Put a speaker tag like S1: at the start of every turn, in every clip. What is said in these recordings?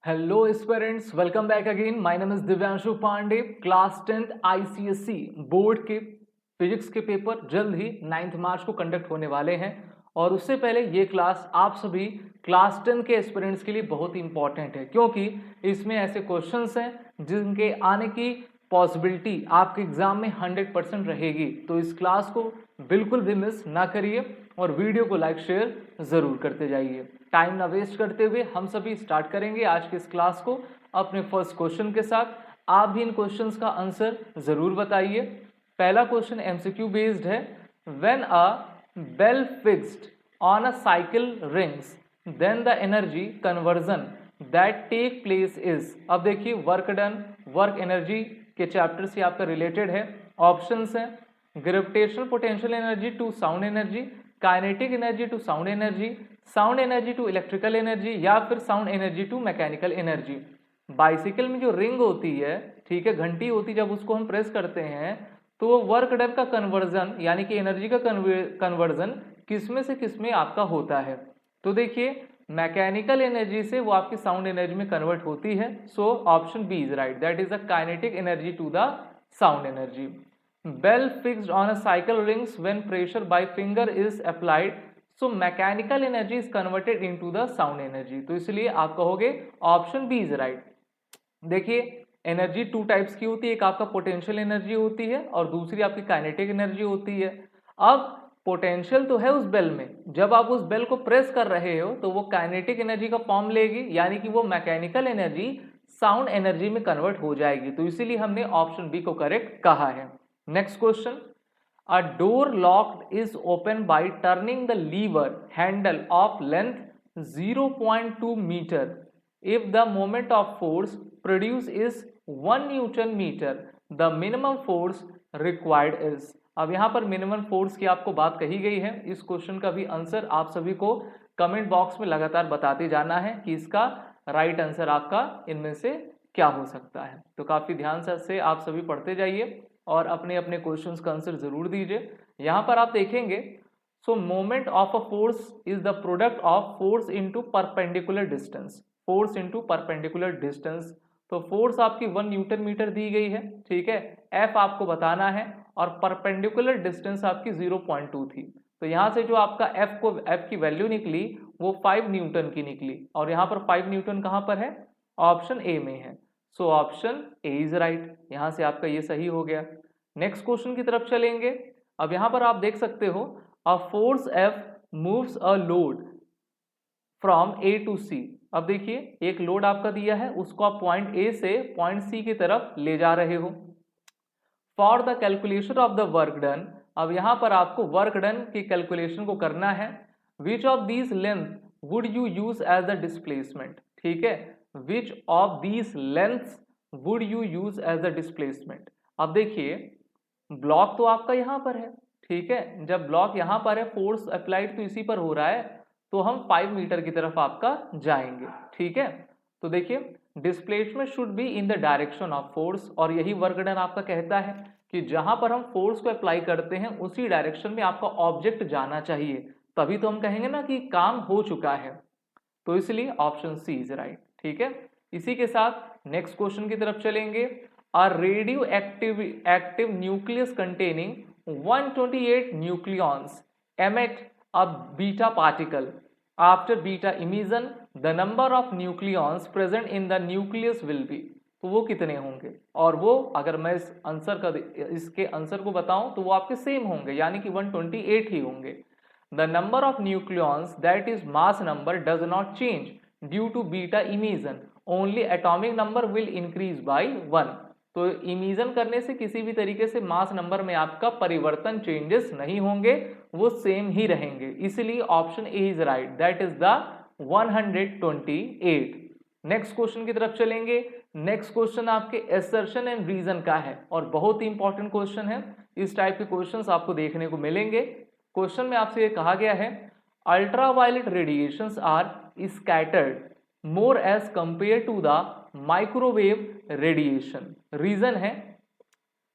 S1: Hello students, welcome back again. My name is Divyanshu Pandey. Class 10th ICSE board के physics के paper जल्द ही 9 मार्च को कंडक्ट होने वाले हैं और उससे पहले ये क्लास आप सभी क्लास 10 के एस्पिरेंट्स के लिए बहुत ही इंपॉर्टेंट है, क्योंकि इसमें ऐसे क्वेश्चंस हैं जिनके आने की पॉसिबिलिटी आपके एग्जाम में 100% रहेगी। तो इस क्लास को बिल्कुल भी मिस ना करिए और वीडियो को लाइक शेयर जरूर करते जाइए। टाइम ना वेस्ट करते हुए हम सभी स्टार्ट करेंगे आज की इस क्लास को अपने फर्स्ट क्वेश्चन के साथ। आप भी इन क्वेश्चंस का आंसर जरूर बताइए। पहला क्वेश्चन एमसीक्यू बेस्ड है। When a bell fixed on a cycle rings then the energy conversion that take place is. अब देखिए वर्क डन, वर्क एनर्जी के चैप्टर से आपका रिलेटेड है। ऑप्शंस हैं gravitational potential energy to sound energy, kinetic energy to sound energy, sound energy to electrical energy या फिर sound energy to mechanical energy. Bicycle में जो रिंग होती है, ठीक है, घंटी होती है, जब उसको हम प्रेस करते हैं तो वो वर्क डन का कन्वर्जन यानी कि एनर्जी का कन्वर्जन किसमें से किसमें आपका होता है। तो देखिए मैकेनिकल एनर्जी से वो आपकी साउंड एनर्जी में कन्वर्ट होती है। So option B is right, that is the kinetic energy to the sound energy. Bell fixed on a cycle rings when pressure by finger is applied, so mechanical energy is converted into the sound energy। तो इसलिए आप कहोगे option B is right. देखिए energy two types की होती है, एक आपका पोटेंशियल एनर्जी होती है और दूसरी आपकी काइनेटिक एनर्जी होती है। अब पोटेंशियल तो है उस बेल में, जब आप उस बेल को प्रेस कर रहे हो तो वो काइनेटिक एनर्जी का फॉर्म लेगी, यानी कि वो मैकेनिकल एनर्जी साउंड एनर्जी में कन्वर्ट हो जाएगी। तो इसीलिए हमने ऑप्शन बी को करेक्ट कहा है। Next question. A door locked is opened by turning the lever handle of length 0.2 meter. If the moment of force produced is 1 Newton meter, the minimum force required is। अब यहाँ पर minimum force की आपको बात कही गई है। इस क्वेश्चन का भी आंसर आप सभी को कमेंट बॉक्स में लगातार बताते जाना है कि इसका राइट आंसर आपका इनमें से क्या हो सकता है। तो काफी ध्यान से आप सभी पढ़ते जाइए और अपने अपने क्वेश्चंस का आंसर जरूर दीजिए। यहां पर आप देखेंगे सो moment of a force is the product of force into perpendicular distance, force into perpendicular distance. तो फोर्स आपकी 1 न्यूटन मीटर दी गई है, ठीक है, एफ आपको बताना है और परपेंडिकुलर डिस्टेंस आपकी 0.2 थी। तो यहां से जो आपका एफ की वैल्यू निकली वो 5 न्यूटन की निकली और यहां पर 5 न्यूटन कहां पर है, ऑप्शन ए में है। So option A is right, यहां से आपका ये सही हो गया। नेक्स्ट क्वेश्चन की तरफ चलेंगे। अब यहां पर आप देख सकते हो a force F moves a load from A to C. अब देखिए एक लोड आपका दिया है, उसको आप पॉइंट ए से पॉइंट सी की तरफ ले जा रहे हो। For the calculation of the work done, अब यहां पर आपको वर्क डन की कैलकुलेशन को करना है। Which of these length would you use as the displacement, ठीक है, which of these lengths would you use as the displacement. अब देखिए ब्लॉक तो आपका यहां पर है, ठीक है, जब ब्लॉक यहां पर है फोर्स अप्लाइड तो इसी पर हो रहा है, तो हम 5 मीटर की तरफ आपका जाएंगे, ठीक है। तो देखिए displacement should be in the direction of force, और यही वर्क डन आपका कहता है कि जहां पर हम फोर्स को अप्लाई करते हैं उसी डायरेक्शन में आपका ऑब्जेक्ट जाना चाहिए, तभी तो हम कहेंगे ना कि काम हो चुका है। तो इसलिए ऑप्शन सी इज राइट, ठीक है। इसी के साथ नेक्स्ट क्वेश्चन की तरफ चलेंगे। A radio active nucleus containing 128 nucleons emit a beta particle after beta emission, the number of nucleons present in the nucleus will be। तो वो कितने होंगे, और वो अगर मैं इसके आंसर को बताऊं तो वो आपके सेम होंगे, यानी कि 128 ही होंगे। The number of nucleons, that is mass number, does not change due to beta emission, only atomic number will increase by 1। तो इमिशन करने से किसी भी तरीके से मास नंबर में आपका परिवर्तन, चेंजेस नहीं होंगे, वो सेम ही रहेंगे। इसलिए option A is right, that is the 128। Next question की तरफ चलेंगे। नेक्स्ट क्वेश्चन आपके एसर्शन एंड रीजन का है और बहुत ही इंपॉर्टेंट क्वेश्चन है। इस टाइप के क्वेश्चंस आपको देखने को मिलेंगे। क्वेश्चन में आपसे ये कहा गया है ultraviolet radiations are scattered more as compare to the microwave radiation. Reason है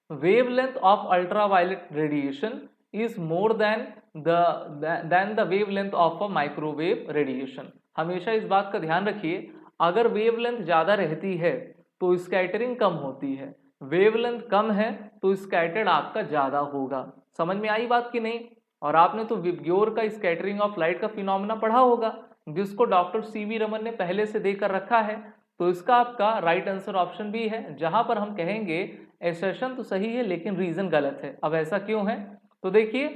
S1: wavelength of ultraviolet radiation is more than the wavelength of a microwave radiation। हमेशा इस बात का ध्यान रखिए, अगर वेवलेंथ ज़्यादा रहती है तो स्कैटरिंग कम होती है, वेवलेंथ कम है तो स्कैटर्ड आपका ज़्यादा होगा। समझ में आई बात कि नहीं? और आपने तो विबग्योर का स्कैटरिंग ऑफ लाइट का फिनोमेना पढ़ा होगा, जिसको डॉक्टर सीवी रमन ने पहले से देकर रखा है। तो इसका आपका राइट आंसर ऑप्शन बी है, जहां पर हम कहेंगे एसर्शन तो सही है लेकिन रीजन गलत है। अब ऐसा क्यों है? तो देखिए,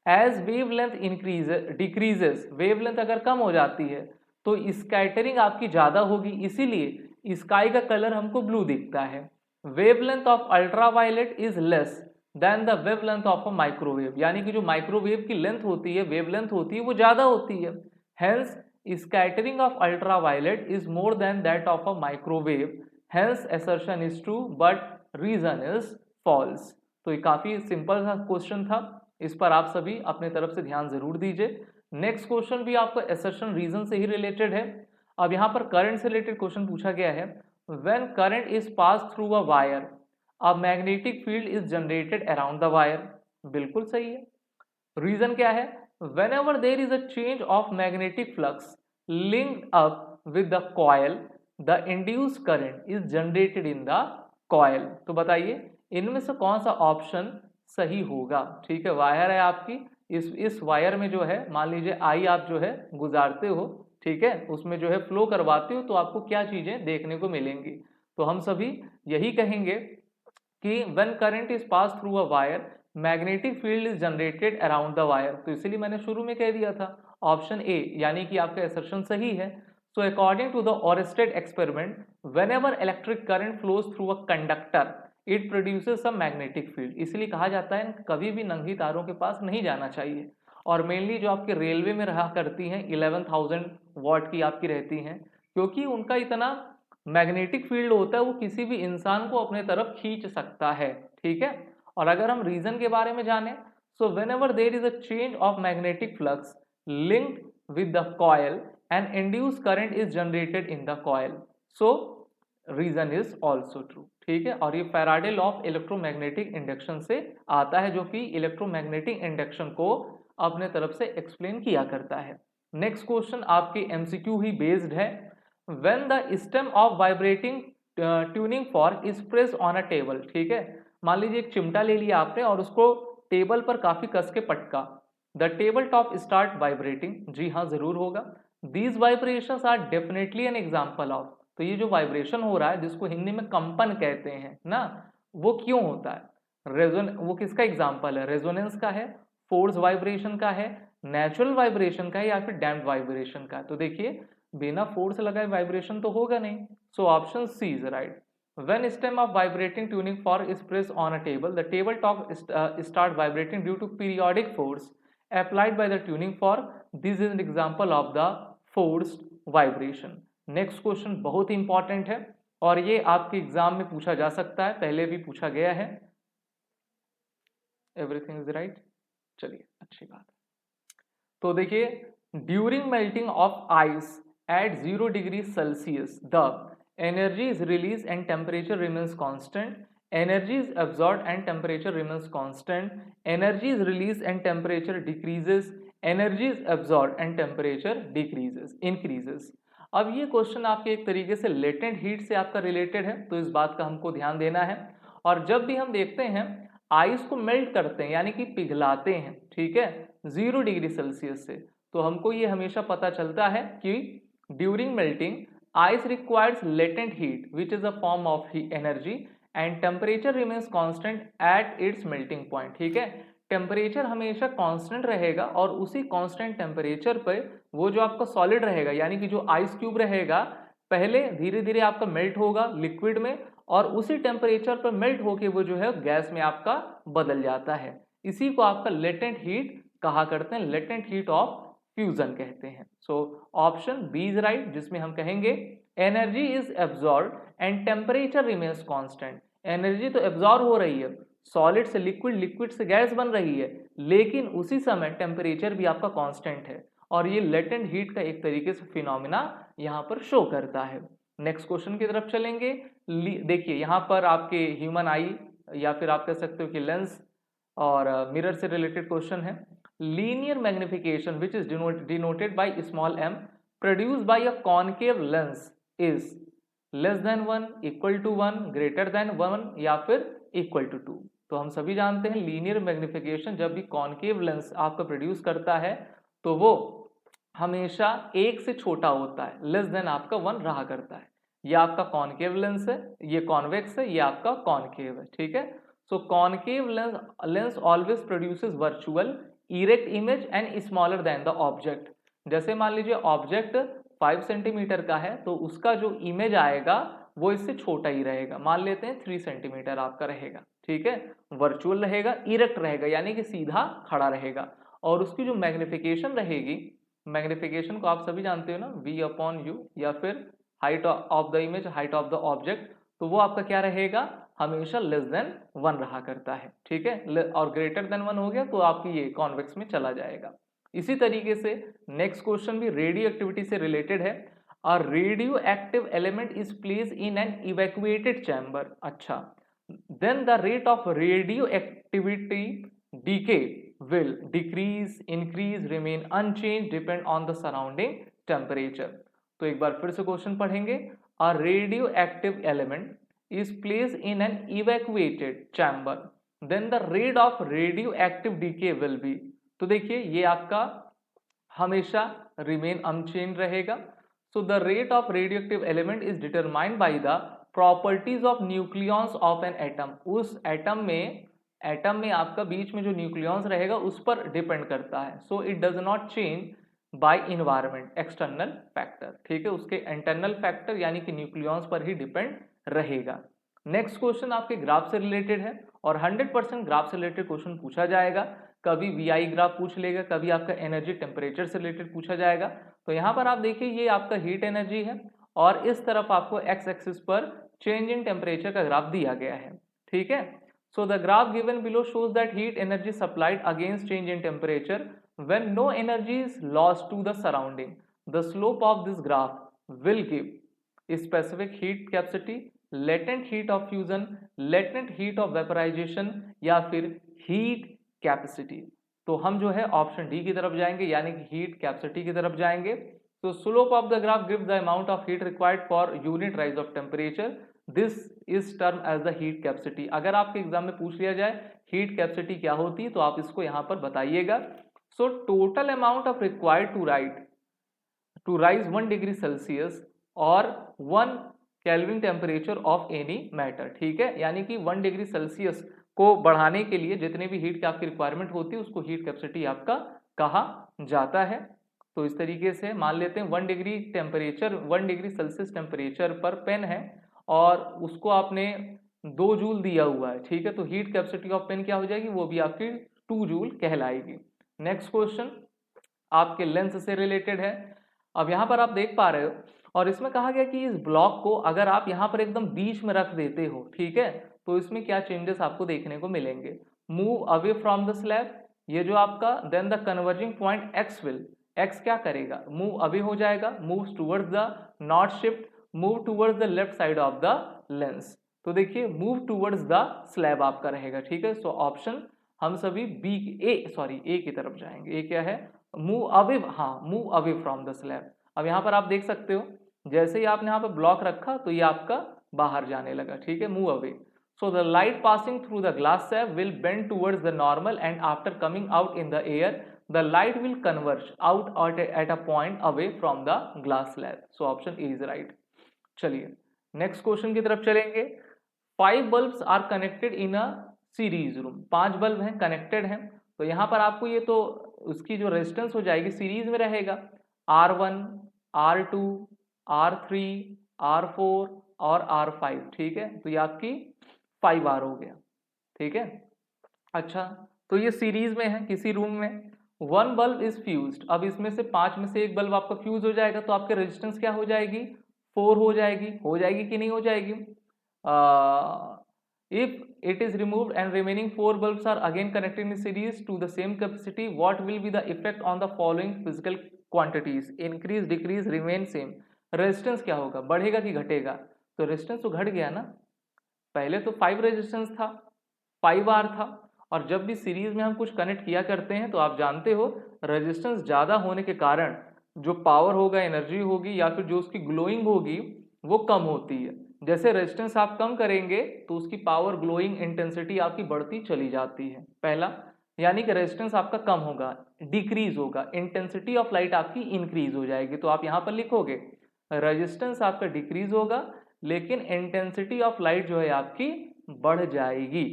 S1: as wavelength increase decreases, wavelength अगर कम हो जाती है तो स्कैटरिंग आपकी ज्यादा होगी, इसीलिए स्काई का कलर हमको ब्लू दिखता है। Wavelength of ultraviolet is less then the wavelength of a microwave, यानी कि जो माइक्रोवेव की लेंथ होती है, वेवलेंथ होती है, वो ज्यादा होती है। Hence scattering of ultraviolet is more than that of a microwave, hence assertion is true but reason is false। तो ये काफी सिंपल सा क्वेश्चन था, इस पर आप सभी अपने तरफ से ध्यान जरूर दीजिए। नेक्स्ट क्वेश्चन भी आपको assertion रीजन से ही रिलेटेड है। अब यहाँ पर करंट से रिलेटेड क्वेश्चन पूछा गया है, when current is passed through a wire a magnetic field is generated around the wire। बिल्कुल सही है। रीजन क्या है? whenever there is a change of magnetic flux linked up with the coil the induced current is generated in the coil। तो बताइए इनमें से कौन सा ऑप्शन सही होगा? ठीक है, वायर है आपकी, इस वायर में जो है मान लीजिए आई आप जो है गुजारते हो, ठीक है, उसमें जो है फ्लो करवाते हो, तो आपको क्या चीजें देखने को मिलेंगी? तो हम सभी यही कहेंगे कि when current is passed through a wire magnetic field is generated around the wire. तो इसीलिए मैंने शुरू में कह दिया था ऑप्शन ए, यानी कि आपका असर्शन सही है। So according to the Oersted experiment whenever electric current flows through a conductor it produces a magnetic field. इसलिए कहा जाता है कभी भी नंगी तारों के पास नहीं जाना चाहिए। और मेनली जो आपके रेलवे में रहा करती हैं 11,000 वॉट की आपकी रहती हैं, क्योंकि उनका इतना मैग्नेटिक फील्ड होता है वो किसी भी इंसान को अपने तरफ खींच सकता है। ठीक है, और अगर हम रीजन के बारे में जाने, so whenever there is a change of magnetic flux linked with the coil and induced current is generated in the coil, so reason is also true. ठीक है, और ये Faraday law of electromagnetic induction से आता है, जो कि electromagnetic induction को अपने तरफ से एक्सप्लेन किया करता है। नेक्स्ट क्वेश्चन आपके एमसीक्यू ही बेस्ड है। When the stem of vibrating tuning fork is pressed on a table. ठीक है, मान लीजिए एक चिमटा ले लिया आपने और उसको टेबल पर काफी कस के पटका, the table top start vibrating. जी हाँ, जरूर होगा। These vibrations are definitely an example of. तो ये जो वाइब्रेशन हो रहा है जिसको हिंदी में कंपन कहते हैं ना, वो क्यों होता है? वो किसका एग्जाम्पल है? रेजोनेंस का है, फोर्स वाइब्रेशन का है, नेचुरल वाइब्रेशन का है, या फिर डैम्प्ड वाइब्रेशन का है? तो देखिए बिना फोर्स लगाए वाइब्रेशन तो होगा नहीं, so option C is right. When stem of vibrating tuning fork is pressed on a table, the table top start vibrating due to periodic force applied by the tuning fork. This is an example of the forced vibration. Next question बहुत ही important है और ये आपके exam में पूछा जा सकता है, पहले भी पूछा गया है। Everything is right? चलिए अच्छी बात है। तो देखिए, during melting of ice at 0 degrees Celsius, the energy is released and temperature remains constant. Energy is absorbed and temperature remains constant. Energy is released and temperature decreases. Energy is absorbed and temperature increases. अब ये question आपके एक तरीके से latent heat से आपका related है, तो इस बात का हमको ध्यान देना है। और जब भी हम देखते हैं आइस को मेल्ट करते हैं यानी कि पिघलाते हैं, ठीक है, 0 डिग्री सेल्सियस से, तो हमको ये हमेशा पता चलता है कि during melting ice requires latent heat which is a form of energy and temperature remains constant at its melting point। ठीक है, टेम्परेचर हमेशा कांस्टेंट रहेगा और उसी कांस्टेंट टेम्परेचर पर वो जो आपका सॉलिड रहेगा यानी कि जो आइस क्यूब रहेगा पहले धीरे धीरे आपका मेल्ट होगा लिक्विड में और उसी टेम्परेचर पर मेल्ट होके वो जो है गैस में आपका बदल जाता है। इसी को आपका लेटेंट हीट कहा करते हैं, लेटेंट हीट ऑफ फ्यूजन कहते हैं। So option B is right, जिसमें हम कहेंगे energy is absorb and temperature remains constant. Energy तो एब्जॉर्ब हो रही है, सॉलिड से लिक्विड, लिक्विड से गैस बन रही है, लेकिन उसी समय टेम्परेचर भी आपका कांस्टेंट है और ये लेटेंट हीट का एक तरीके से फिनोमिना यहाँ पर शो करता है। नेक्स्ट क्वेश्चन की तरफ चलेंगे। देखिए यहाँ पर आपके ह्यूमन आई या फिर आप कह सकते हो कि लेंस और मिरर से रिलेटेड क्वेश्चन है। Linear magnification which is denoted by small m produced by a concave lens is less than 1, equal to 1, greater than 1 या फिर इक्वल टू 2। तो हम सभी जानते हैं लीनियर मैग्निफिकेशन जब भी कॉनकेव लेंस आपका प्रोड्यूस करता है तो वो हमेशा 1 से छोटा होता है, लेस देन आपका 1 रहा करता है। ये आपका कॉनकेव लेंस है, ये कॉन्वेक्स है, ये आपका कॉनकेव है, ठीक है। So concave lens always produces virtual erect image and smaller than the object. जैसे मान लीजिए ऑब्जेक्ट 5 सेंटीमीटर का है तो उसका जो इमेज आएगा वो इससे छोटा ही रहेगा, मान लेते हैं 3 सेंटीमीटर आपका रहेगा, ठीक है। वर्चुअल रहेगा, इरेक्ट रहेगा यानी कि सीधा खड़ा रहेगा। और उसकी जो मैग्निफिकेशन रहेगी, मैग्निफिकेशन को आप सभी जानते हो ना, V/U या फिर height of the image, height of the object, तो वो आपका क्या रहेगा, हमेशा लेस देन 1 रहा करता है, ठीक है। और ग्रेटर देन 1 हो गया तो आपकी ये कॉन्वेक्स में चला जाएगा। इसी तरीके से नेक्स्ट क्वेश्चन भी रेडियो एक्टिविटी से रिलेटेड है। A radioactive element is placed in an evacuated chamber. अच्छा, then the rate of radioactivity decay will decrease, increase, remain unchanged, depend on the surrounding temperature। तो एक बार फिर से question पढ़ेंगे। A radioactive element is placed in an evacuated chamber, then the rate of radioactive decay will be। तो देखिए ये आपका हमेशा remain unchanged रहेगा। So the rate of radioactive element is determined by the properties of nucleons of an atom। उस atom में आपका बीच में जो न्यूक्लियॉन्स रहेगा उस पर डिपेंड करता है। So it does not change bye environment external factor, ठीक है। उसके इंटरनल फैक्टर यानी कि न्यूक्लियॉन्स पर ही डिपेंड रहेगा। नेक्स्ट क्वेश्चन आपके ग्राफ से रिलेटेड है और 100% ग्राफ से रिलेटेड क्वेश्चन पूछा जाएगा। कभी VI ग्राफ पूछ लेगा, कभी आपका एनर्जी टेम्परेचर से रिलेटेड पूछा जाएगा। तो यहाँ पर आप देखिए ये आपका हीट एनर्जी है और इस तरफ आपको एक्स एक्सिस पर चेंज इन टेम्परेचर का ग्राफ दिया गया है, ठीक है। So the graph given below shows that heat energy supplied against change in temperature when no energy is lost to the surrounding. The slope of this graph will give specific heat capacity, latent heat of fusion, latent heat of vaporization या फिर heat capacity। तो हम जो है option D की तरफ जाएंगे यानी कि हीट कैपेसिटी की तरफ जाएंगे। तो slope of the graph gives the amount of heat required for unit rise of temperature, this is term as the heat capacity. अगर आपके एग्जाम में पूछ लिया जाए हीट कैपेसिटी क्या होती है तो आप इसको यहां पर बताइएगा। So total amount of required to raise 1 degree Celsius और 1 Kelvin temperature of any matter, ठीक है। यानी कि 1 डिग्री सेल्सियस को बढ़ाने के लिए जितने भी हीट की आपकी रिक्वायरमेंट होती है उसको हीट कैपेसिटी आपका कहा जाता है। तो इस तरीके से मान लेते हैं 1 डिग्री सेल्सियस टेम्परेचर पर पेन है और उसको आपने 2 जूल दिया हुआ है, ठीक है। तो हीट कैपेसिटी ऑफ पेन क्या हो जाएगी, वो भी आपकी 2 जूल कहलाएगी। नेक्स्ट क्वेश्चन आपके लेंस से रिलेटेड है। अब यहाँ पर आप देख पा रहे हो और इसमें कहा गया कि इस ब्लॉक को अगर आप यहाँ पर एकदम बीच में रख देते हो, ठीक है, तो इसमें क्या चेंजेस आपको देखने को मिलेंगे। Move away from the slab, ये जो आपका then the converging point X will, X क्या करेगा, मूव अवे हो जाएगा, move towards the not shift, move towards the left side of the lens. तो देखिए मूव टूवर्ड्स द स्लैब आपका रहेगा, ठीक है। सो ऑप्शन हम सभी ए की तरफ जाएंगे। ए क्या है, मूव अवे, हाँ move away from the slab. अब यहाँ पर आप देख सकते हो जैसे ही आपने यहाँ पर ब्लॉक रखा तो ये आपका बाहर जाने लगा, ठीक है, move away. So the light passing through the glass slab will bend towards the normal and after coming out in the air, the light will converge out at a point away from the glass slab. So option A is right. चलिए next question की तरफ चलेंगे। 5 bulbs are connected in a series room। 5 bulb हैं, connected हैं। तो यहाँ पर आपको ये तो उसकी जो रेजिस्टेंस हो जाएगी सीरीज में रहेगा, R1, R2, R3, R4 और R5, ठीक है। तो ये आपकी 5R हो गया, ठीक है। अच्छा, तो ये सीरीज में है किसी रूम में। 1 बल्ब इज फ्यूज्ड, अब इसमें से 5 में से एक बल्ब आपका फ्यूज हो जाएगा तो आपके रेजिस्टेंस क्या हो जाएगी, 4 हो जाएगी कि नहीं हो जाएगी। If it is removed and remaining 4 bulbs are again connected in series to the same capacity, what will be the effect on the following physical quantities, increase, decrease, remain same. Resistance क्या होगा, बढ़ेगा कि घटेगा, तो resistance तो घट गया ना। पहले तो 5 रेजिस्टेंस था, 5R था, और जब भी सीरीज में हम कुछ कनेक्ट किया करते हैं तो आप जानते हो रेजिस्टेंस ज़्यादा होने के कारण जो पावर होगा, एनर्जी होगी या फिर जो उसकी ग्लोइंग होगी वो कम होती है। जैसे रेजिस्टेंस आप कम करेंगे तो उसकी पावर ग्लोइंग इंटेंसिटी आपकी बढ़ती चली जाती है, पहला। यानी कि रेजिस्टेंस आपका कम होगा, डिक्रीज होगा, इंटेंसिटी ऑफ लाइट आपकी इंक्रीज हो जाएगी। तो आप यहां पर लिखोगे रेजिस्टेंस आपका डिक्रीज होगा लेकिन इंटेंसिटी ऑफ लाइट जो है आपकी बढ़ जाएगी।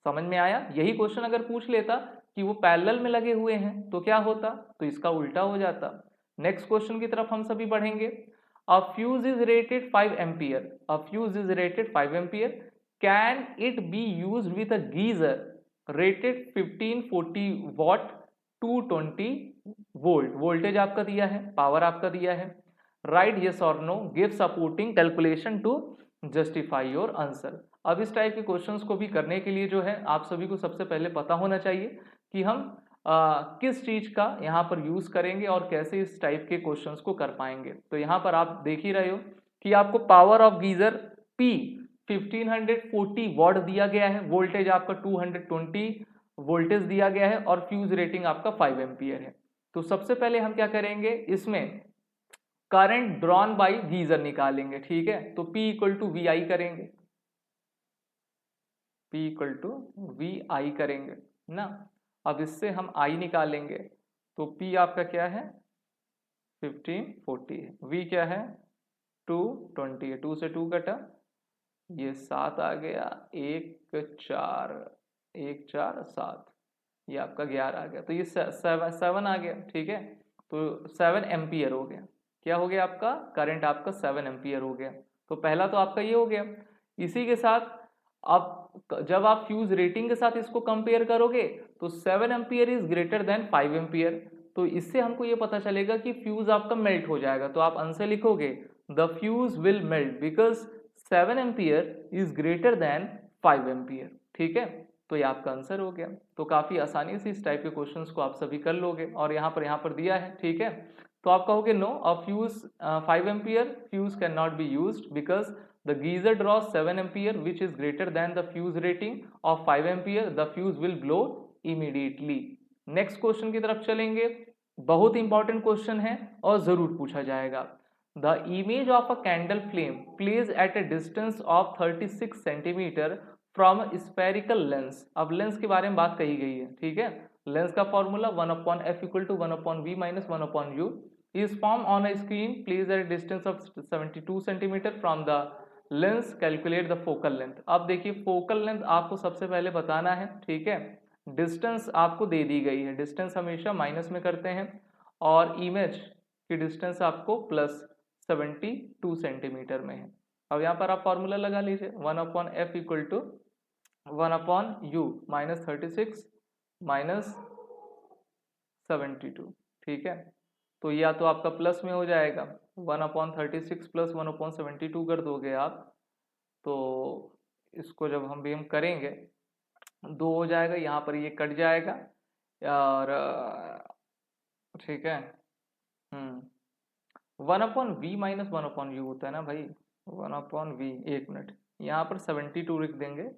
S1: समझ में आया? यही क्वेश्चन अगर पूछ लेता कि वो पैरेलल में लगे हुए हैं तो क्या होता, तो इसका उल्टा हो जाता। नेक्स्ट क्वेश्चन की तरफ हम सभी बढ़ेंगे। A fuse is rated 5 ampere. A fuse is rated 5 ampere. Can it be used with a geyser rated 1540 watt 220 volt? Voltage आपका दिया है, पावर आपका दिया है। Write yes or no. Give supporting calculation to justify your answer. अब इस type के questions को भी करने के लिए जो है आप सभी को सबसे पहले पता होना चाहिए कि हम किस चीज का यहाँ पर यूज करेंगे और कैसे इस टाइप के क्वेश्चंस को कर पाएंगे। तो यहाँ पर आप देख ही रहे हो कि आपको power of geyser P 1540 what दिया गया है, वोल्टेज आपका 220 वोल्टेज दिया गया है और फ्यूज रेटिंग आपका 5 एम्पियर है। तो सबसे पहले हम क्या करेंगे, इसमें करंट ड्रॉन बाई गीजर निकालेंगे, ठीक है। तो P इक्वल टू वी आई करेंगे, P इक्वल टू वी आई करेंगे ना। अब इससे हम I निकालेंगे तो P आपका क्या है 1540 है, V क्या है 220 है, 2 से 2 कटा, ये 7 आ गया, 1 4 1 4 7, ये आपका 11 आ गया। तो ये 7 आ गया, ठीक है। तो 7 एम्पियर हो गया। क्या हो गया आपका करंट, आपका 7 एम्पियर हो गया। तो पहला तो आपका ये हो गया। इसी के साथ अब जब आप फ्यूज रेटिंग के साथ इसको कंपेयर करोगे तो 7 ampere is greater than 5 ampere. तो इससे हमको ये पता चलेगा कि फ्यूज आपका मेल्ट हो जाएगा। तो आप आंसर लिखोगे the fuse will melt because 7 ampere is greater than 5 ampere, ठीक है। तो ये आपका आंसर हो गया। तो काफी आसानी से इस टाइप के क्वेश्चंस को आप सभी कर लोगे। और यहाँ पर दिया है, ठीक है। तो आप कहोगे no, a fuse 5 ampere fuse can not be used because the geyser draws 7 ampere which is greater than the fuse rating of 5 ampere. The fuse will blow immediately. Next question की तरफ चलेंगे। बहुत इंपॉर्टेंट क्वेश्चन है और जरूर पूछा जाएगा। The image of a candle flame placed at a distance of 36 centimetre from a spherical lens. अब लेंस के बारे में बात कही गई है, ठीक है। लेंस का formula 1/f = 1/v - 1/u is formed on a screen placed at a distance of 72 centimetre from the lens. Calculate the focal length. अब देखिए फोकल लेंथ आपको सबसे पहले बताना है, ठीक है। डिस्टेंस आपको दे दी गई है, डिस्टेंस हमेशा माइनस में करते हैं और इमेज की डिस्टेंस आपको प्लस 72 सेंटीमीटर में है। अब यहाँ पर आप फॉर्मूला लगा लीजिए 1/f = 1/u - 36 - 72, ठीक है। तो या तो आपका प्लस में हो जाएगा 1/36 + 1/72 कर दोगे आप, तो इसको जब हम करेंगे 2 हो जाएगा, यहाँ पर ये कट जाएगा और ठीक है। 1/v - 1/u होता है ना भाई, 1/v। एक मिनट, यहाँ पर 72 लिख देंगे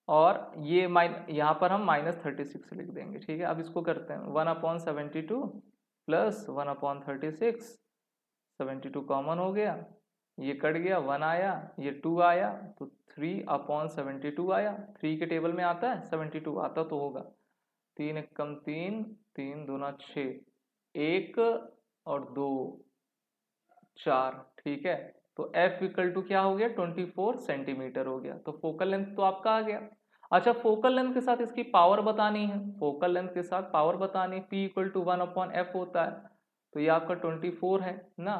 S1: और ये यहाँ पर हम -36 लिख देंगे, ठीक है। अब इसको करते हैं 1/72 + 1/36, 72 कॉमन हो गया, ये कट गया, 1 आया, ये 2 आया, तो 3/72 आया। 3 के टेबल में आता है, 72 आता तो होगा। 3 × 3, 3 दूना 6, 1 और 2 4, ठीक है। तो F = क्या हो गया 24 सेंटीमीटर हो गया। तो फोकल लेंथ तो आपका आ गया। अच्छा, फोकल लेंथ के साथ इसकी पावर बतानी है, फोकल लेंथ के साथ पावर बतानी, P = 1/f होता है। तो ये आपका 24 है ना,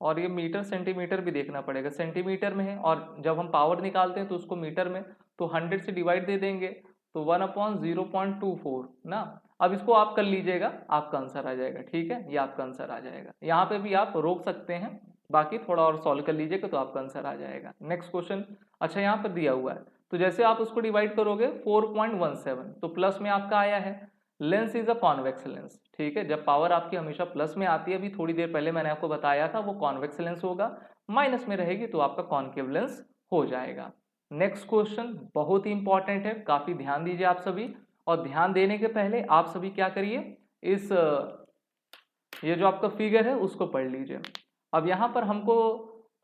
S1: और ये मीटर सेंटीमीटर भी देखना पड़ेगा, सेंटीमीटर में है और जब हम पावर निकालते हैं तो उसको मीटर में, तो 100 से डिवाइड दे देंगे तो 1/0.24 ना। अब इसको आप कर लीजिएगा, आपका आंसर आ जाएगा, ठीक है। ये आपका आंसर आ जाएगा। यहाँ पे भी आप रोक सकते हैं, बाकी थोड़ा और सॉल्व कर लीजिएगा तो आपका आंसर आ जाएगा। Next question. अच्छा, यहाँ पर दिया हुआ है तो जैसे आप उसको डिवाइड करोगे 4.17, तो प्लस में आपका आया है। Lens is a convex lens, ठीक है। जब पावर आपकी हमेशा प्लस में आती है, अभी थोड़ी देर पहले मैंने आपको बताया था, वो कॉन्वेक्स लेंस होगा। माइनस में रहेगी तो आपका कॉनकेव लेंस हो जाएगा। नेक्स्ट क्वेश्चन बहुत ही इंपॉर्टेंट है, काफी ध्यान दीजिए आप सभी। और ध्यान देने के पहले आप सभी क्या करिए, इस ये जो आपका फिगर है उसको पढ़ लीजिए। अब यहाँ पर हमको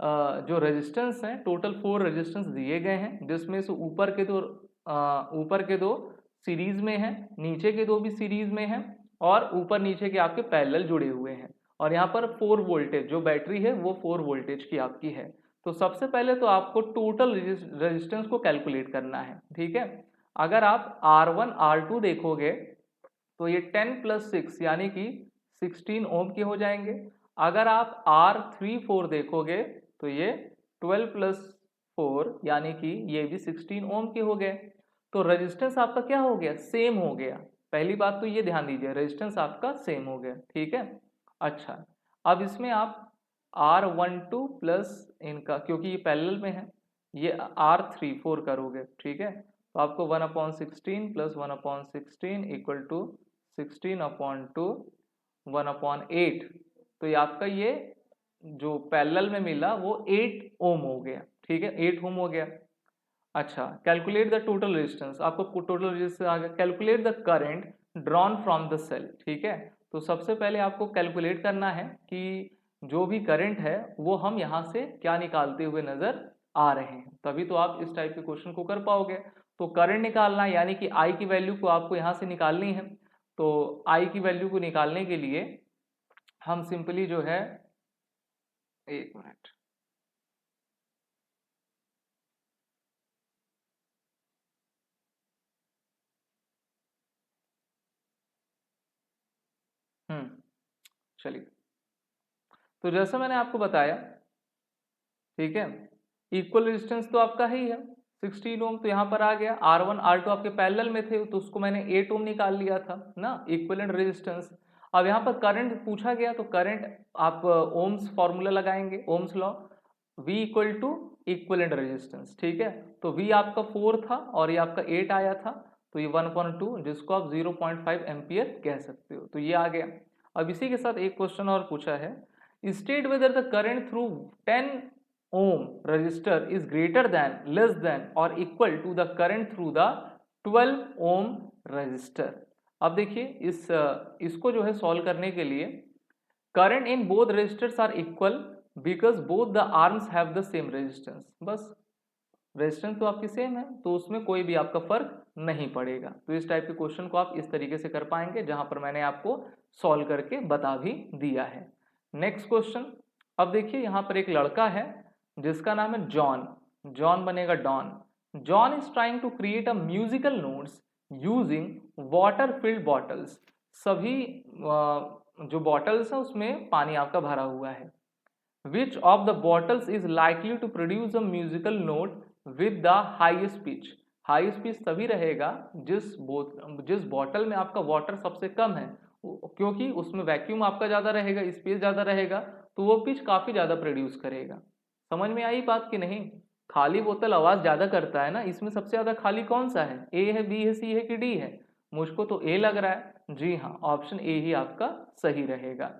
S1: जो रेजिस्टेंस हैं टोटल 4 रेजिस्टेंस दिए गए हैं, जिसमें से ऊपर के दो सीरीज में हैं, नीचे के दो भी सीरीज में हैं और ऊपर नीचे के आपके पैरेलल जुड़े हुए हैं। और यहाँ पर 4 वोल्टेज जो बैटरी है वो 4 वोल्टेज की आपकी है। तो सबसे पहले तो आपको टोटल रेजिस्टेंस को कैलकुलेट करना है, ठीक है। अगर आप R1 R2 देखोगे तो ये 10 + 6 यानी कि 16 ओम के हो जाएंगे। अगर आप R3 4 देखोगे तो ये 12 + 4 यानी कि ये भी 16 ओम के हो गए। तो रेजिस्टेंस आपका क्या हो गया, सेम हो गया। पहली बात तो ये ध्यान दीजिए, रेजिस्टेंस आपका सेम हो गया, ठीक है। अच्छा, अब इसमें आप R12 प्लस इनका, क्योंकि ये पैरेलल में है, ये R34 करोगे, ठीक है। तो आपको 1/16 + 1/16 = 16/2 1/8। तो ये आपका ये जो पैरेलल में मिला वो 8 ओम हो गया, ठीक है, 8 ओम हो गया। अच्छा, कैलकुलेट द टोटल रेजिस्टेंस, आपको टोटल रेजिस्टेंस आ गया। Calculate the current drawn from the cell, ठीक है। तो सबसे पहले आपको कैलकुलेट करना है कि जो भी करंट है वो हम यहाँ से क्या निकालते हुए नजर आ रहे हैं, तभी तो आप इस टाइप के क्वेश्चन को कर पाओगे। तो करंट निकालना है यानी कि आई की वैल्यू को आपको यहाँ से निकालनी है। तो आई की वैल्यू को निकालने के लिए हम सिंपली जो है, एक मिनट, चलिए। तो जैसा मैंने आपको बताया, ठीक है, इक्वल रेजिस्टेंस तो आपका ही है 16 ओम, तो यहाँ पर आ गया। R1 R2 आपके पैरेलल में थे तो उसको मैंने 8 ओम निकाल लिया था ना, इक्विवेलेंट रेजिस्टेंस। अब यहाँ पर करंट पूछा गया तो करंट आप ओम्स फॉर्मूला लगाएंगे, Ohm's law, V = equivalent resistance, ठीक है। तो V आपका 4 था और ये आपका 8 आया था, तो ये 1/2 जिसको आप 0.5 एम्पियर कह सकते हो, तो ये आ गया। अब इसी के साथ एक क्वेश्चन और पूछा है, state whether the current through 10 ohm resistor is greater than, less than or equal to the current through the 12 ohm resistor। अब देखिए इसको जो है सॉल्व करने के लिए, current in both resistors are equal because both the arms have the same resistance. बस resistance तो आपकी सेम है तो उसमें कोई भी आपका फर्क नहीं पड़ेगा। तो इस टाइप के क्वेश्चन को आप इस तरीके से कर पाएंगे जहां पर मैंने आपको सॉल्व करके बता भी दिया है। नेक्स्ट क्वेश्चन, अब देखिए यहाँ पर एक लड़का है जिसका नाम है जॉन। जॉन बनेगा don. John is trying to create a musical notes using water filled bottles. सभी जो बॉटल्स है उसमें पानी आपका भरा हुआ है। Which of the bottles is likely to produce a musical note with the highest pitch? Highest pitch तभी रहेगा जिस बॉटल में आपका वाटर सबसे कम है, क्योंकि उसमें वैक्यूम आपका ज्यादा रहेगा, स्पेस ज्यादा रहेगा, तो वो पिच काफी ज्यादा प्रोड्यूस करेगा। समझ में आई बात कि नहीं? खाली बोतल आवाज ज्यादा करता है ना, इसमें सबसे ज्यादा खाली कौन सा है, ए है, बी है, सी है कि डी है? मुझको तो ए लग रहा है। जी हाँ, ऑप्शन ए ही आपका सही रहेगा।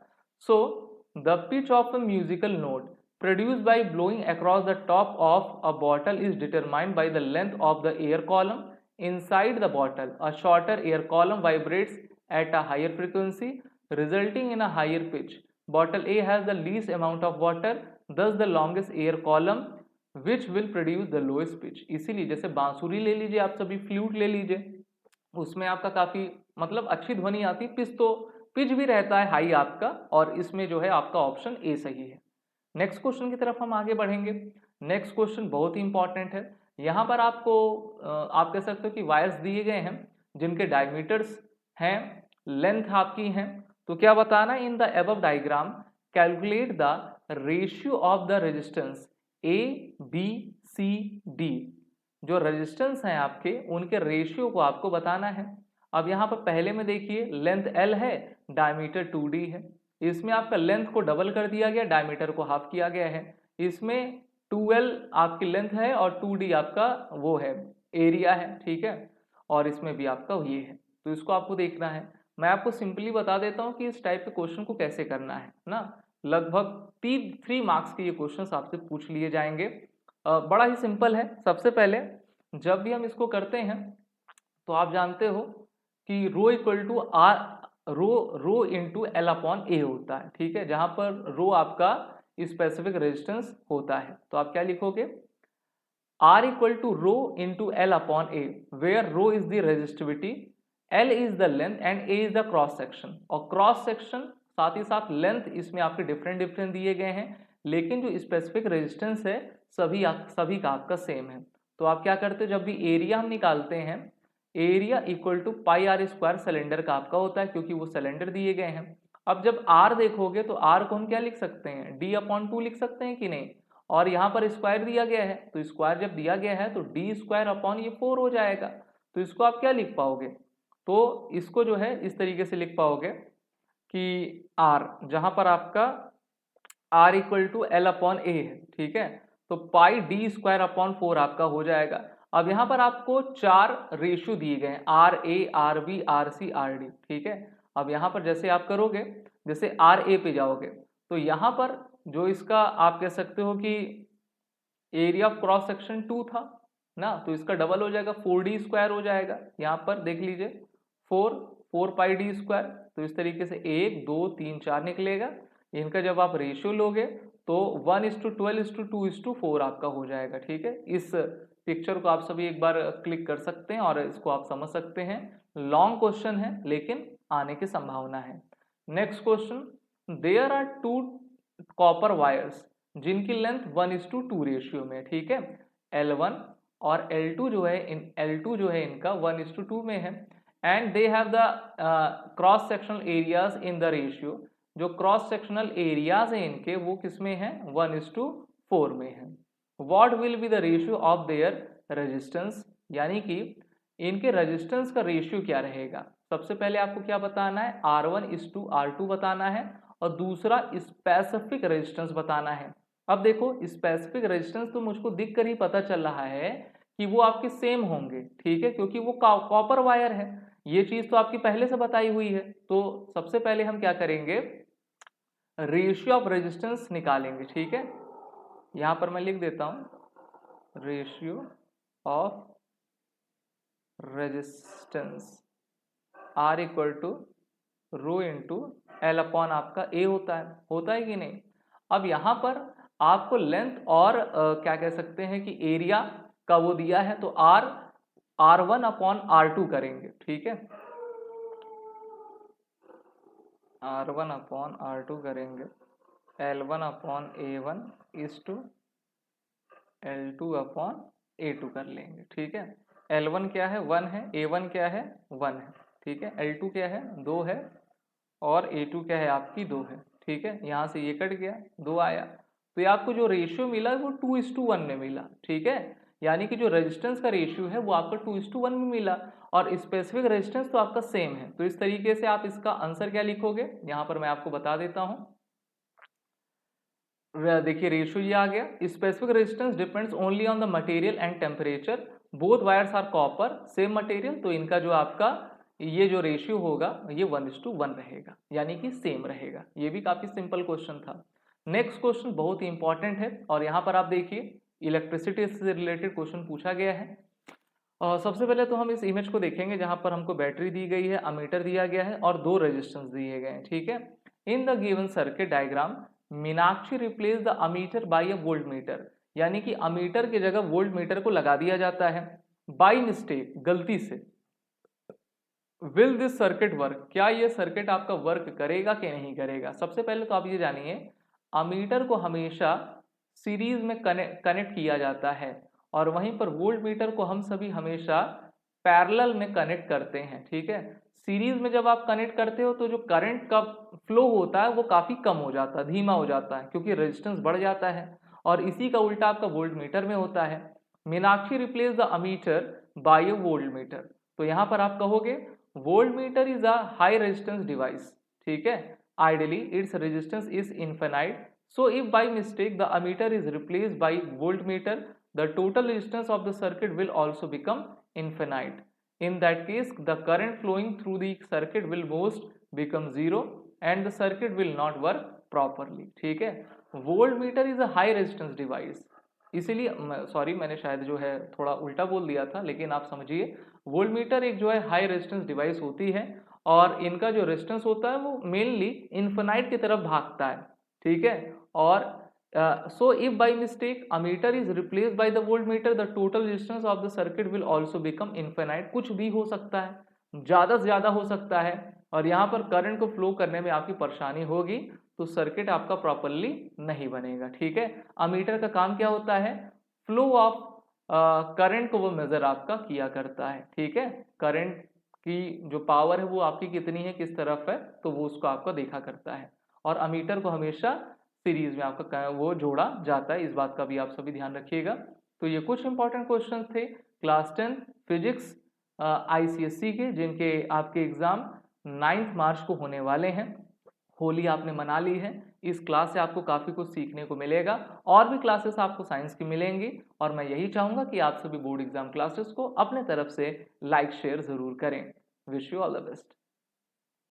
S1: सो the pitch of a musical note produced by blowing across the top of a bottle is determined by the length of the air column inside the bottle. A shorter air column vibrates at a higher frequency, resulting in a higher pitch. Bottle A has the least amount of water, thus the longest air column, which will produce the lowest pitch. इसीलिए जैसे बांसुरी ले लीजिए, आप सभी flute ले लीजिए, उसमें आपका काफी मतलब अच्छी ध्वनि आती, पिच भी रहता है हाई आपका, और इसमें जो है आपका ऑप्शन ए सही है। नेक्स्ट क्वेश्चन की तरफ हम आगे बढ़ेंगे। नेक्स्ट क्वेश्चन बहुत ही इंपॉर्टेंट है। यहाँ पर आपको आप कह सकते हो कि वायर्स दिए गए हैं जिनके डायमीटर्स हैं, लेंथ आपकी हैं। तो क्या बताना, in the above diagram calculate the ratio of the resistance A B C D. जो रेजिस्टेंस हैं आपके उनके रेशियो को आपको बताना है। अब यहाँ पर पहले में देखिए लेंथ L है, डायमीटर 2D है। इसमें आपका लेंथ को डबल कर दिया गया, डायमीटर को हाफ किया गया है। इसमें 2L आपकी लेंथ है और 2D आपका वो है एरिया है, ठीक है। और इसमें भी आपका ये है, तो इसको आपको देखना है। मैं आपको सिंपली बता देता हूँ कि इस टाइप के क्वेश्चन को कैसे करना है ना। लगभग 3 मार्क्स के ये क्वेश्चन आपसे पूछ लिए जाएंगे। बड़ा ही सिंपल है। सबसे पहले जब भी हम इसको करते हैं तो आप जानते हो कि rho equal to R rho into L/A होता है, ठीक है, जहां पर रो आपका स्पेसिफिक रेजिस्टेंस होता है। तो आप क्या लिखोगे, R equal to rho into L upon A, where rho is the resistivity, L is the length and A is the cross section. और क्रॉस सेक्शन साथ ही साथ लेंथ इसमें आपके डिफरेंट दिए गए हैं, लेकिन जो स्पेसिफिक रेजिस्टेंस है सभी का आपका सेम है। तो आप क्या करते हो, जब भी एरिया हम निकालते हैं, area equal to pi r square cylinder का आपका होता है, क्योंकि वो सिलेंडर दिए गए हैं। अब जब आर देखोगे तो आर को हम क्या लिख सकते हैं, डी अपॉन टू लिख सकते हैं कि नहीं, और यहाँ पर स्क्वायर दिया गया है, तो स्क्वायर जब दिया गया है तो डी स्क्वायर अपॉन ये 4 हो जाएगा। तो इसको आप क्या लिख पाओगे, तो इसको जो है इस तरीके से लिख पाओगे कि आर, जहां पर आपका R equal to L upon A है, ठीक है, तो पाई डी स्क्वायर अपॉन 4 आपका हो जाएगा। अब यहाँ पर आपको 4 रेशियो दिए गए हैं, R A, R B, R C, R D, ठीक है। अब यहाँ पर जैसे आप करोगे, जैसे आर ए पे जाओगे, तो यहाँ पर जो इसका आप कह सकते हो कि एरिया ऑफ क्रॉस सेक्शन 2 था ना, तो इसका डबल हो जाएगा, 4d स्क्वायर हो जाएगा। यहाँ पर देख लीजिए 4 पाई डी स्क्वायर, तो इस तरीके से 1 2 3 4 निकलेगा। इनका जब आप रेशियो लोगे तो 1:12:2:4 आपका हो जाएगा, ठीक है। इस पिक्चर को आप सभी एक बार क्लिक कर सकते हैं और इसको आप समझ सकते हैं। लॉन्ग क्वेश्चन है लेकिन आने की संभावना है। Next question, there are 2 copper wires जिनकी लेंथ 1:2 रेशियो में, ठीक है। L1 और L2 जो है L2 जो है इनका 1:2 में है, and they have the cross sectional areas in the ratio, जो क्रॉस सेक्शनल एरियाज हैं इनके वो किस में है, 1:4 में है। What will be the ratio of their resistance, यानी कि इनके रेजिस्टेंस का रेशियो क्या रहेगा। सबसे पहले आपको क्या बताना है, R1:R2 बताना है, और दूसरा स्पेसिफिक रेजिस्टेंस बताना है। अब देखो स्पेसिफिक रेजिस्टेंस तो मुझको दिख कर ही पता चल रहा है कि वो आपके सेम होंगे, ठीक है, क्योंकि वो कॉपर वायर है। ये चीज तो आपकी पहले से बताई हुई है। तो सबसे पहले हम क्या करेंगे, रेशियो ऑफ रेजिस्टेंस निकालेंगे, ठीक है। यहां पर मैं लिख देता हूं, ratio of resistance R equal to rho into L upon आपका ए होता है कि नहीं। अब यहां पर आपको लेंथ और क्या कह सकते हैं कि एरिया का वो दिया है, तो R1 अपॉन R2 करेंगे, ठीक है। R1 अपॉन R2 करेंगे, L1 upon A1 is to L2 upon A2 कर लेंगे, ठीक है। L1 क्या है, 1 है, A1 क्या है, 1 है, ठीक है। L2 क्या है, 2 है, और A2 क्या है आपकी 2 है, ठीक है। यहाँ से ये कट गया, 2 आया, तो ये आपको जो रेशियो मिला वो 2:1 में मिला, ठीक है। यानी कि जो रेजिस्टेंस का रेशियो है वो आपका 2:1 में मिला, और स्पेसिफिक रेजिस्टेंस तो आपका सेम है। तो इस तरीके से आप इसका आंसर क्या लिखोगे, यहाँ पर मैं आपको बता देता हूँ। देखिए रेशियो ये आ गया, specific resistance depends only on the material and temperature, both wires are copper, same material, तो इनका जो आपका ये जो रेशियो होगा ये 1:1 रहेगा, यानी कि सेम रहेगा। ये भी काफी सिंपल क्वेश्चन था। नेक्स्ट क्वेश्चन बहुत ही इंपॉर्टेंट है, और यहाँ पर आप देखिए इलेक्ट्रिसिटी से रिलेटेड क्वेश्चन पूछा गया है। सबसे पहले तो हम इस इमेज को देखेंगे जहां पर हमको बैटरी दी गई है, अमीटर दिया गया है और 2 रेजिस्टेंस दिए गए हैं, ठीक है। In the given circuit diagram Meenakshi replace the ammeter by a voltmeter, यानी कि अमीटर की जगह वोल्ट मीटर को लगा दिया जाता है। बाय मिस्टेक, गलती से, विल दिस सर्किट वर्क, क्या ये सर्किट आपका वर्क करेगा कि नहीं करेगा। सबसे पहले तो आप ये जानिए, अमीटर को हमेशा सीरीज में कनेक्ट किया जाता है, और वहीं पर वोल्ट मीटर को हम सभी हमेशा पैरेलल में कनेक्ट करते हैं, ठीक है। सीरीज में जब आप कनेक्ट करते हो तो जो करंट का फ्लो होता है वो काफी कम हो जाता है, धीमा हो जाता है, क्योंकि रेजिस्टेंस बढ़ जाता है, और इसी का उल्टा आपका वोल्ट मीटर में होता है। Meenakshi replace the ammeter by a voltmeter, तो यहां पर आप कहोगे voltmeter is a high resistance device, ठीक है। Ideally its resistance is infinite, so if by mistake the ammeter is replaced by voltmeter, the total resistance of the circuit will also become infinite. In that case the current flowing through the circuit will most become zero and the circuit will not work properly, ठीक है। voltmeter is a high resistance device, इसीलिए sorry मैंने शायद जो है थोड़ा उल्टा बोल दिया था, लेकिन आप समझिए वोल्टमीटर एक जो है हाई रेजिस्टेंस डिवाइस होती है, और इनका जो रेजिस्टेंस होता है वो मेनली इन्फिनाइट की तरफ भागता है, ठीक है। और So if by mistake ammeter is replaced by the voltmeter, the total resistance of the circuit will also become infinite. कुछ भी हो सकता है, ज़्यादा से ज़्यादा हो सकता है, और यहाँ पर करंट को फ्लो करने में आपकी परेशानी होगी तो सर्किट आपका प्रॉपरली नहीं बनेगा। ठीक है, अमीटर का काम क्या होता है? फ्लो ऑफ करंट को वो मेजर आपका किया करता है। ठीक है, करंट की जो पावर है वो आपकी कितनी है, किस तरफ है, तो वो उसको आपका देखा करता है। और अमीटर को हमेशा सीरीज में आपका वो जोड़ा जाता है, इस बात का भी आप सभी ध्यान रखिएगा। तो ये कुछ इंपॉर्टेंट क्वेश्चन थे क्लास 10 फिजिक्स ICSE के, जिनके आपके एग्जाम 9 मार्च को होने वाले हैं। होली आपने मना ली है, इस क्लास से आपको काफ़ी कुछ सीखने को मिलेगा, और भी क्लासेस आपको साइंस की मिलेंगी, और मैं यही चाहूँगा कि आप सभी बोर्ड एग्जाम क्लासेस को अपने तरफ से लाइक शेयर ज़रूर करें। Wish you all the best.